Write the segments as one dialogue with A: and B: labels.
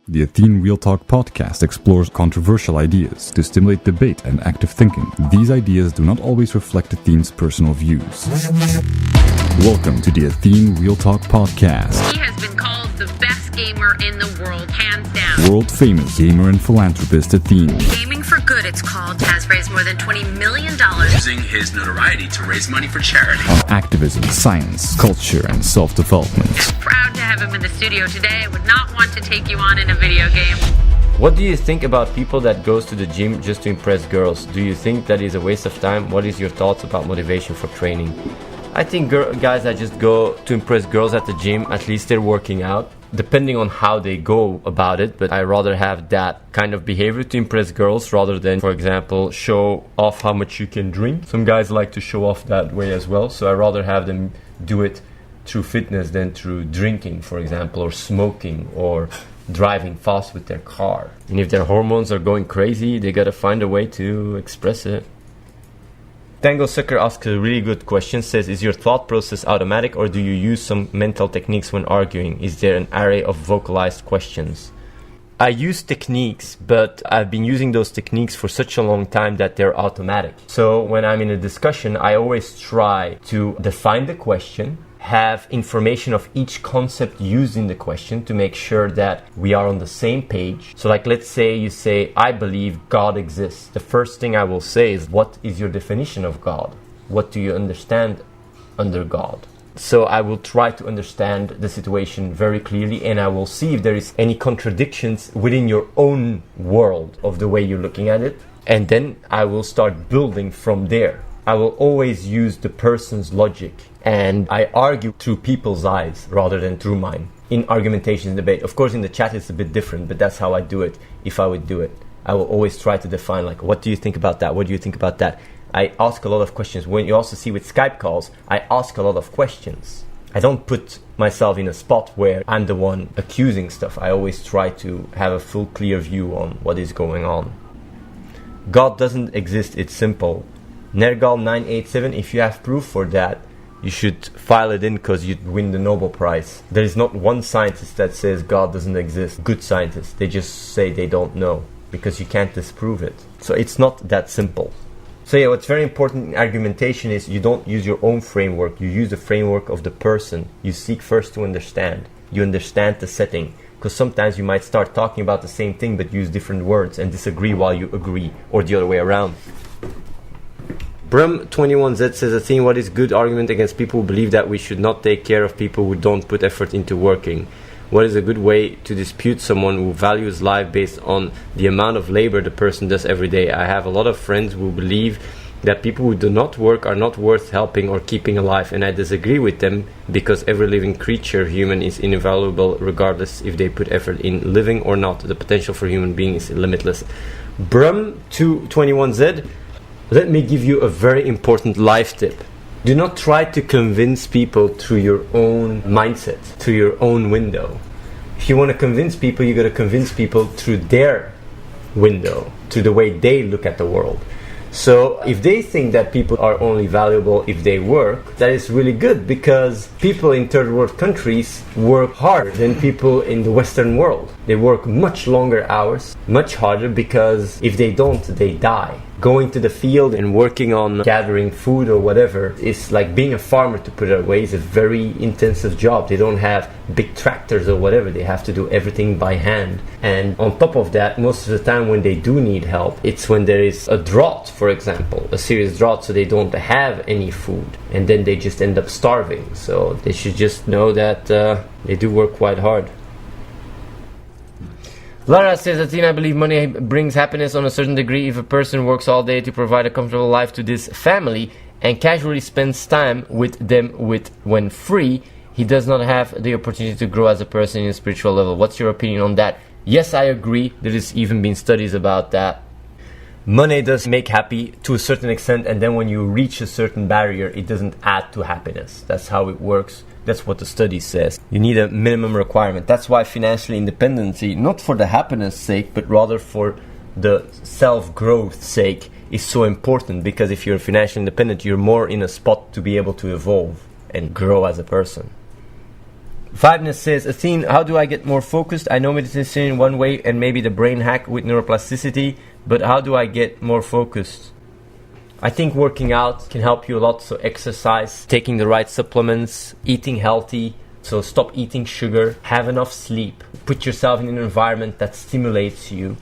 A: The Athene Real Talk Podcast explores controversial ideas to stimulate debate and active thinking. These ideas do not always reflect Athene's personal views. Welcome to the Athene Real Talk Podcast.
B: He has been called the best gamer in the world, hands down.
A: World-famous gamer and philanthropist Athene.
B: Gaming for Good, it's called, has raised more than $20 million.
C: Using his notoriety to raise money for charity.
A: On activism, science, culture, and self-development.
B: Proud to have him in the studio today. I would not want to take you on in a video game.
D: What do you think about people that goes to the gym just to impress girls? Do you think that is a waste of time? What is your thoughts about motivation for training? I think guys that just go to impress girls at the gym, at least they're working out, depending on how they go about it. But I rather have that kind of behavior to impress girls rather than, for example, show off how much you can drink. Some guys like to show off that way as well. So I rather have them do it through fitness than through drinking, for example, or smoking, or driving fast with their car. And if their hormones are going crazy, they gotta find a way to express it. Tango Sucker asks a really good question, says, is your thought process automatic or do you use some mental techniques when arguing? Is there an array of vocalized questions? I use techniques, but I've been using those techniques for such a long time that they're automatic. So when I'm in a discussion, I always try to define the question, have information of each concept used in the question to make sure that we are on the same page. So like, let's say you say, I believe God exists. The first thing I will say is, what is your definition of God? What do you understand under God? So I will try to understand the situation very clearly, and I will see if there is any contradictions within your own world of the way you're looking at it. And then I will start building from there. I will always use the person's logic, and I argue through people's eyes rather than through mine in argumentation and debate. Of course, in the chat it's a bit different, but that's how I do it. If I would do it, I will always try to define, like, what do you think about that? What do you think about that? I ask a lot of questions. When you also see with Skype calls, I ask a lot of questions. I don't put myself in a spot where I'm the one accusing stuff. I always try to have a full, clear view on what is going on. God doesn't exist, it's simple. Nergal987, if you have proof for that, you should file it in because you'd win the Nobel Prize. There is not one scientist that says God doesn't exist. Good scientists, they just say they don't know because you can't disprove it. So it's not that simple. So yeah, what's very important in argumentation is you don't use your own framework. You use the framework of the person. You seek first to understand. You understand the setting. Because sometimes you might start talking about the same thing but use different words and disagree while you agree, or the other way around. Brum21Z says, Athene, what is good argument against people who believe that we should not take care of people who don't put effort into working? What is a good way to dispute someone who values life based on the amount of labor the person does every day? I have a lot of friends who believe that people who do not work are not worth helping or keeping alive, and I disagree with them because every living creature, human, is invaluable regardless if they put effort in living or not. The potential for human beings is limitless. Brum221Z, let me give you a very important life tip. Do not try to convince people through your own mindset, through your own window. If you want to convince people, you got to convince people through their window, through the way they look at the world. So if they think that people are only valuable if they work, that is really good, because people in third world countries work harder than people in the Western world. They work much longer hours, much harder, because if they don't, they die. Going to the field and working on gathering food or whatever is like being a farmer, to put it away, is a very intensive job. They don't have big tractors or whatever. They have to do everything by hand. And on top of that, most of the time when they do need help, it's when there is a drought, for example, a serious drought, so they don't have any food. And then they just end up starving. So they should just know that they do work quite hard. Lara says, Athene, I believe money brings happiness on a certain degree. If a person works all day to provide a comfortable life to this family and casually spends time with them when free, he does not have the opportunity to grow as a person in a spiritual level. What's your opinion on that? Yes, I agree. There has even been studies about that. Money does make happy to a certain extent, and then when you reach a certain barrier, it doesn't add to happiness. That's how it works. That's what the study says. You need a minimum requirement. That's why financial independency, not for the happiness sake, but rather for the self-growth sake, is so important. Because if you're financially independent, you're more in a spot to be able to evolve and grow as a person. Vibeness says, Athene, how do I get more focused? I know meditation in one way and maybe the brain hack with neuroplasticity, but how do I get more focused? I think working out can help you a lot. So exercise, taking the right supplements, eating healthy. So stop eating sugar, have enough sleep, put yourself in an environment that stimulates you.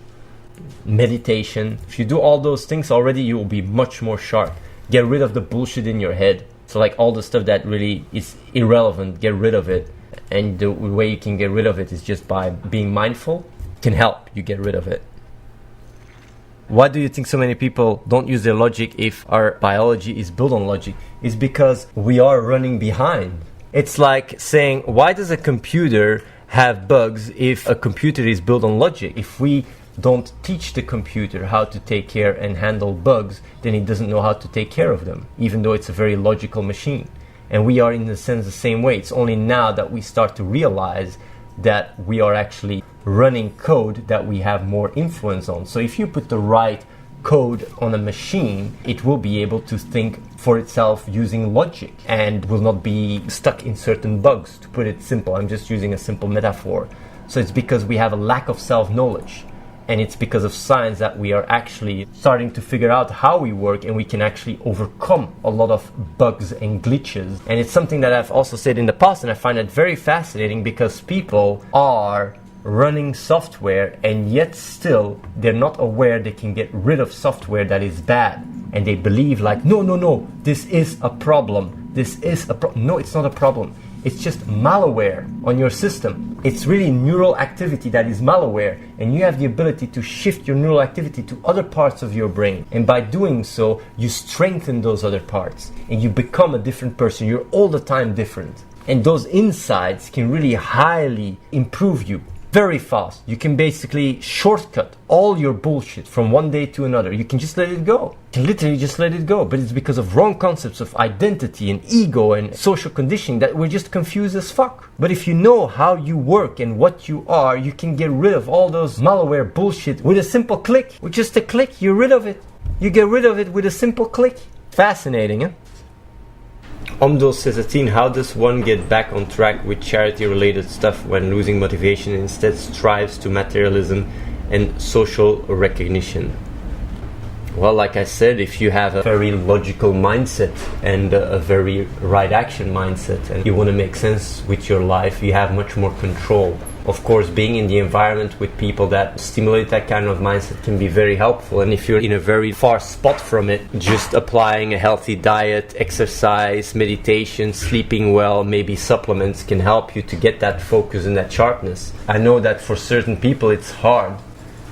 D: Meditation. If you do all those things already, you will be much more sharp. Get rid of the bullshit in your head. So like all the stuff that really is irrelevant, get rid of it. And the way you can get rid of it is just by being mindful. It can help you get rid of it. Why do you think so many people don't use their logic if our biology is built on logic? It's because we are running behind. It's like saying, why does a computer have bugs if a computer is built on logic? If we don't teach the computer how to take care and handle bugs, then it doesn't know how to take care of them, even though it's a very logical machine. And we are in a sense the same way. It's only now that we start to realize that we are actually running code that we have more influence on. So if you put the right code on a machine, it will be able to think for itself using logic and will not be stuck in certain bugs, to put it simple. I'm just using a simple metaphor. So it's because we have a lack of self-knowledge. And it's because of science that we are actually starting to figure out how we work, and we can actually overcome a lot of bugs and glitches. And it's something that I've also said in the past, and I find it very fascinating because people are running software and yet still they're not aware they can get rid of software that is bad. And they believe like, no, this is a problem. No, it's not a problem. It's just malware on your system. It's really neural activity that is malware, and you have the ability to shift your neural activity to other parts of your brain. And by doing so, you strengthen those other parts and you become a different person. You're all the time different. And those insights can really highly improve you very fast. You can basically shortcut all your bullshit from one day to another. You can just let it go. You can literally just let it go. But it's because of wrong concepts of identity and ego and social conditioning that we're just confused as fuck. But if you know how you work and what you are, you can get rid of all those malware bullshit with a simple click. With just a click, you're rid of it. You get rid of it with a simple click. Fascinating, huh? Omdol says, Athene, how does one get back on track with charity-related stuff when losing motivation and instead strives to materialism and social recognition? Well, like I said, if you have a very logical mindset and a very right action mindset and you want to make sense with your life, you have much more control. Of course, being in the environment with people that stimulate that kind of mindset can be very helpful. And if you're in a very far spot from it, just applying a healthy diet, exercise, meditation, sleeping well, maybe supplements can help you to get that focus and that sharpness. I know that for certain people it's hard,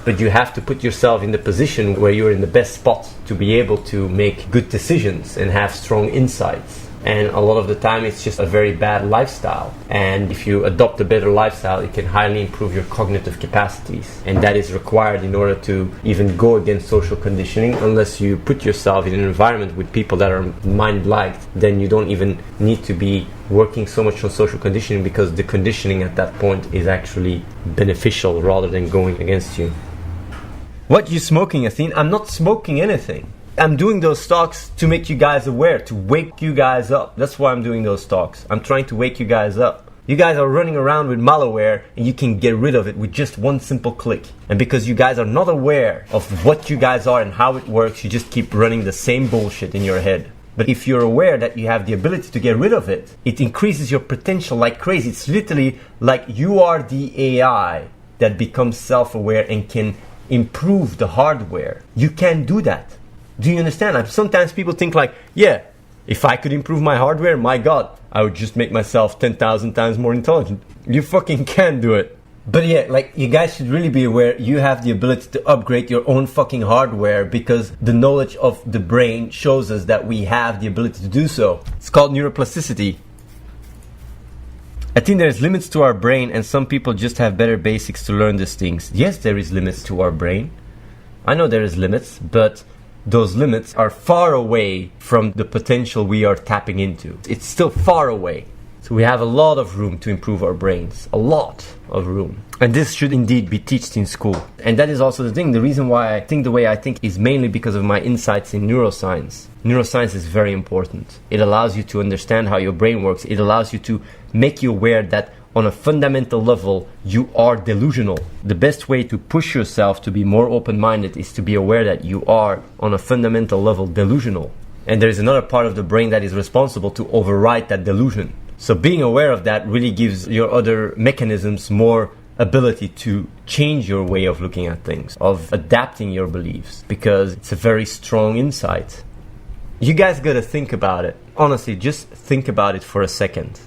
D: but you have to put yourself in the position where you're in the best spot to be able to make good decisions and have strong insights. And a lot of the time it's just a very bad lifestyle. And if you adopt a better lifestyle, it can highly improve your cognitive capacities. And that is required in order to even go against social conditioning. Unless you put yourself in an environment with people that are mind-liked, then you don't even need to be working so much on social conditioning, because the conditioning at that point is actually beneficial rather than going against you. What you smoking, Athene? I'm not smoking anything. I'm doing those talks to make you guys aware, to wake you guys up. That's why I'm doing those talks. I'm trying to wake you guys up. You guys are running around with malware and you can get rid of it with just one simple click. And because you guys are not aware of what you guys are and how it works, you just keep running the same bullshit in your head. But if you're aware that you have the ability to get rid of it, it increases your potential like crazy. It's literally like you are the AI that becomes self-aware and can improve the hardware. You can do that. Do you understand? Sometimes people think like, yeah, if I could improve my hardware, my God, I would just make myself 10,000 times more intelligent. You fucking can do it. But yeah, like, you guys should really be aware you have the ability to upgrade your own fucking hardware, because the knowledge of the brain shows us that we have the ability to do so. It's called neuroplasticity. I think there's limits to our brain, and some people just have better basics to learn these things. Yes, there is limits to our brain. I know there is limits, but those limits are far away from the potential we are tapping into. It's still far away. So we have a lot of room to improve our brains. A lot of room. And this should indeed be taught in school. And that is also the thing. The reason why I think the way I think is mainly because of my insights in neuroscience. Neuroscience is very important. It allows you to understand how your brain works. It allows you to make you aware that on a fundamental level, you are delusional. The best way to push yourself to be more open-minded is to be aware that you are, on a fundamental level, delusional. And there is another part of the brain that is responsible to override that delusion. So being aware of that really gives your other mechanisms more ability to change your way of looking at things, of adapting your beliefs, because it's a very strong insight. You guys gotta think about it. Honestly, just think about it for a second.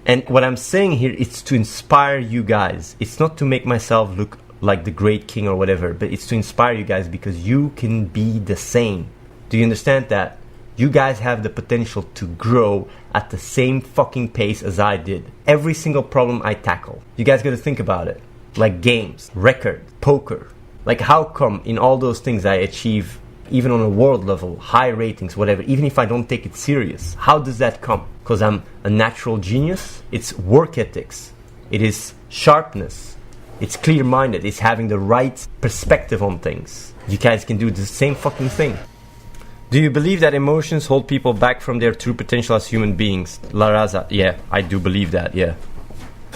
D: And what I'm saying here is to inspire you guys. It's not to make myself look like the great king or whatever, but it's to inspire you guys because you can be the same. Do you understand that? You guys have the potential to grow at the same fucking pace as I did. Every single problem I tackle. You guys gotta think about it. Like games, record, poker. Like how come in all those things I achieve, even on a world level, high ratings, whatever, even if I don't take it serious? How does that come? Because I'm a natural genius? It's work ethics. It is sharpness. It's clear-minded. It's having the right perspective on things. You guys can do the same fucking thing. Do you believe that emotions hold people back from their true potential as human beings? La Raza, yeah, I do believe that, yeah.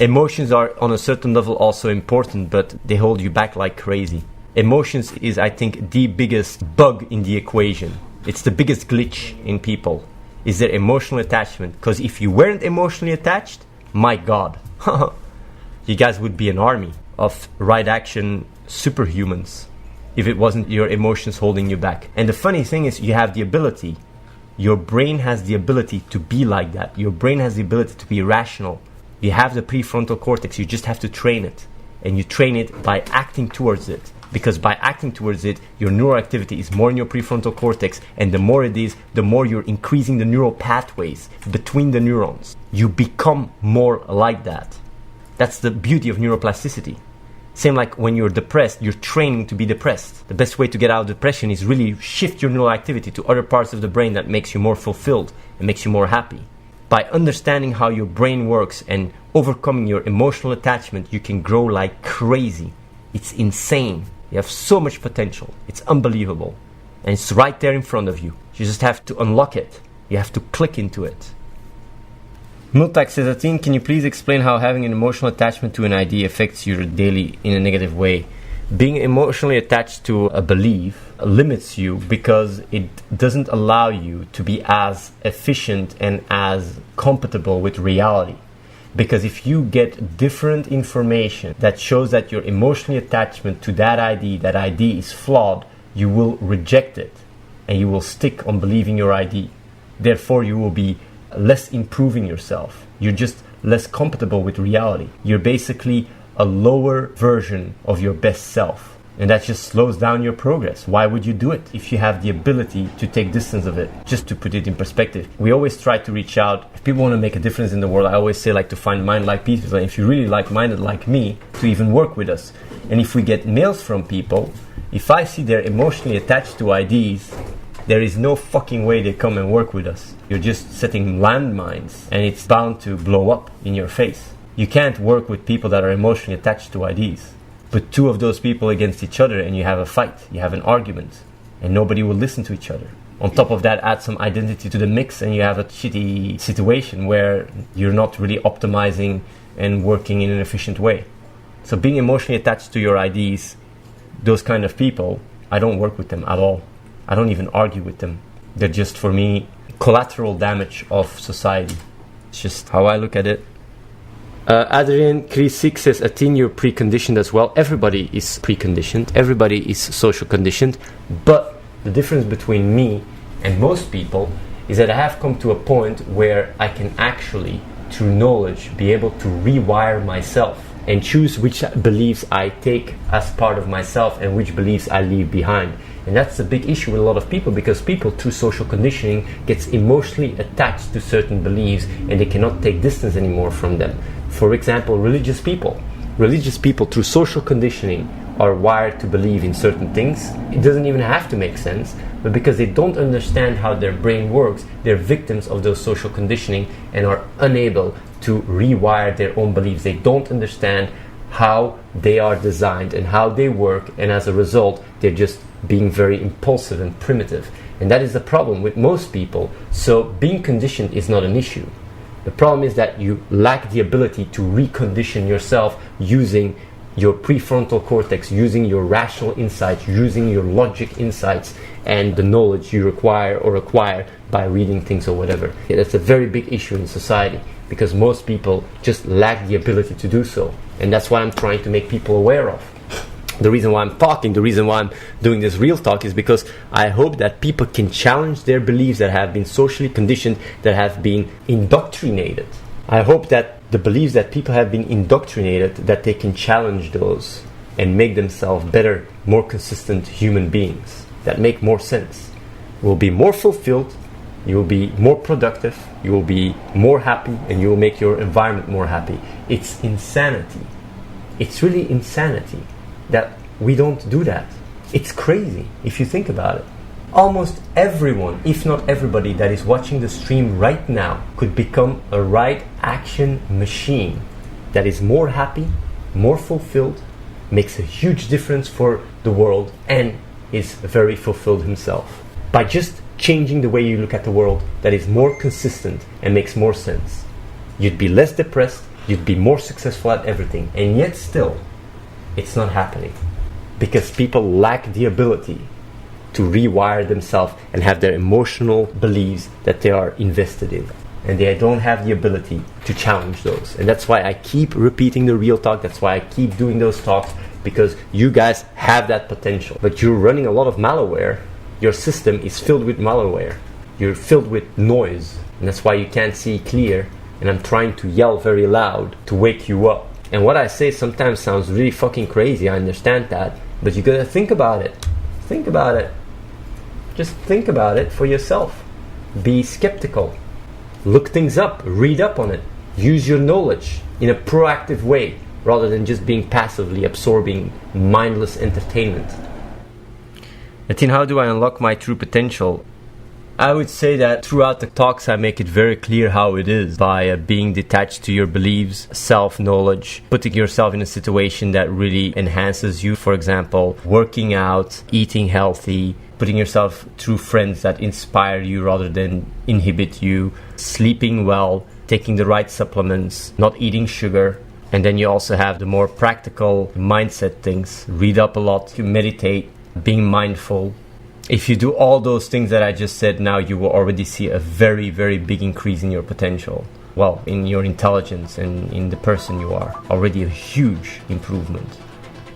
D: Emotions are on a certain level also important, but they hold you back like crazy. Emotions is, I think, the biggest bug in the equation. It's the biggest glitch in people, is their emotional attachment. Because if you weren't emotionally attached, my God, you guys would be an army of right action superhumans if it wasn't your emotions holding you back. And the funny thing is, you have the ability, your brain has the ability to be like that. Your brain has the ability to be rational. You have the prefrontal cortex, you just have to train it. And you train it by acting towards it. Because by acting towards it, your neural activity is more in your prefrontal cortex, and the more it is, the more you're increasing the neural pathways between the neurons. You become more like that. That's the beauty of neuroplasticity. Same like when you're depressed, you're training to be depressed. The best way to get out of depression is really shift your neural activity to other parts of the brain that makes you more fulfilled and makes you more happy. By understanding how your brain works and overcoming your emotional attachment, you can grow like crazy. It's insane. You have so much potential. It's unbelievable. And it's right there in front of you. You just have to unlock it. You have to click into it. Multak says, Athene, can you please explain how having an emotional attachment to an idea affects your daily in a negative way? Being emotionally attached to a belief limits you because it doesn't allow you to be as efficient and as compatible with reality. Because if you get different information that shows that your emotional attachment to that idea is flawed, you will reject it and you will stick on believing your idea. Therefore, you will be less improving yourself. You're just less compatible with reality. You're basically a lower version of your best self. And that just slows down your progress. Why would you do it if you have the ability to take distance of it? Just to put it in perspective, we always try to reach out. If people want to make a difference in the world, I always say like to find mind-like people. And if you're really like-minded like me, to even work with us. And if we get mails from people, if I see they're emotionally attached to ideas, there is no fucking way they come and work with us. You're just setting landmines and it's bound to blow up in your face. You can't work with people that are emotionally attached to ideas. Put two of those people against each other and you have a fight, you have an argument, and nobody will listen to each other. On top of that, add some identity to the mix and you have a shitty situation where you're not really optimizing and working in an efficient way. So being emotionally attached to your ideas, those kind of people, I don't work with them at all. I don't even argue with them. They're just, for me, collateral damage of society. It's just how I look at it. Adrian Krisik says, Athene, you're preconditioned as well. Everybody is preconditioned. Everybody is social conditioned. But the difference between me and most people is that I have come to a point where I can actually, through knowledge, be able to rewire myself and choose which beliefs I take as part of myself and which beliefs I leave behind. And that's a big issue with a lot of people, because people through social conditioning gets emotionally attached to certain beliefs and they cannot take distance anymore from them. For example, religious people. Religious people through social conditioning are wired to believe in certain things. It doesn't even have to make sense, but because they don't understand how their brain works, they're victims of those social conditioning and are unable to rewire their own beliefs. They don't understand how they are designed and how they work, and as a result, they're just being very impulsive and primitive. And that is the problem with most people. So being conditioned is not an issue. The problem is that you lack the ability to recondition yourself using your prefrontal cortex, using your rational insights, using your logic insights, and the knowledge you require or acquire by reading things or whatever. That's a very big issue in society, because most people just lack the ability to do so. And that's what I'm trying to make people aware of. The reason why I'm talking, the reason why I'm doing this real talk is because I hope that people can challenge their beliefs that have been socially conditioned, that have been indoctrinated. I hope that the beliefs that people have been indoctrinated, that they can challenge those and make themselves better, more consistent human beings that make more sense. You will be more fulfilled, you will be more productive, you will be more happy, and you will make your environment more happy. It's insanity. It's really insanity that we don't do that. It's crazy if you think about it. Almost everyone, if not everybody, that is watching the stream right now could become a right action machine that is more happy, more fulfilled, makes a huge difference for the world, and is very fulfilled himself. By just changing the way you look at the world, that is more consistent and makes more sense. You'd be less depressed, you'd be more successful at everything, and yet still, it's not happening because people lack the ability to rewire themselves and have their emotional beliefs that they are invested in, and they don't have the ability to challenge those. And that's why I keep repeating the real talk. That's why I keep doing those talks, because you guys have that potential, but you're running a lot of malware. Your system is filled with malware. You're filled with noise, and that's why you can't see clear. And I'm trying to yell very loud to wake you up. And what I say sometimes sounds really fucking crazy, I understand that, but you gotta think about it. Think about it. Just think about it for yourself. Be skeptical. Look things up, read up on it. Use your knowledge in a proactive way, rather than just being passively absorbing mindless entertainment. Athene, how do I unlock my true potential? I would say that throughout the talks I make it very clear how it is, by being detached to your beliefs, self-knowledge, putting yourself in a situation that really enhances you. For example, working out, eating healthy, putting yourself through friends that inspire you rather than inhibit you, sleeping well, taking the right supplements, not eating sugar. And then you also have the more practical mindset things. Read up a lot, meditate, being mindful. If you do all those things that I just said now, you will already see a very, very big increase in your potential. Well, in your intelligence and in the person you are. Already a huge improvement.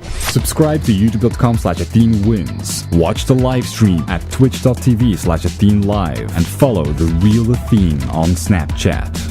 A: Subscribe to youtube.com/AtheneWins. Watch the live stream at twitch.tv/AtheneLive and follow The Real Athene on Snapchat.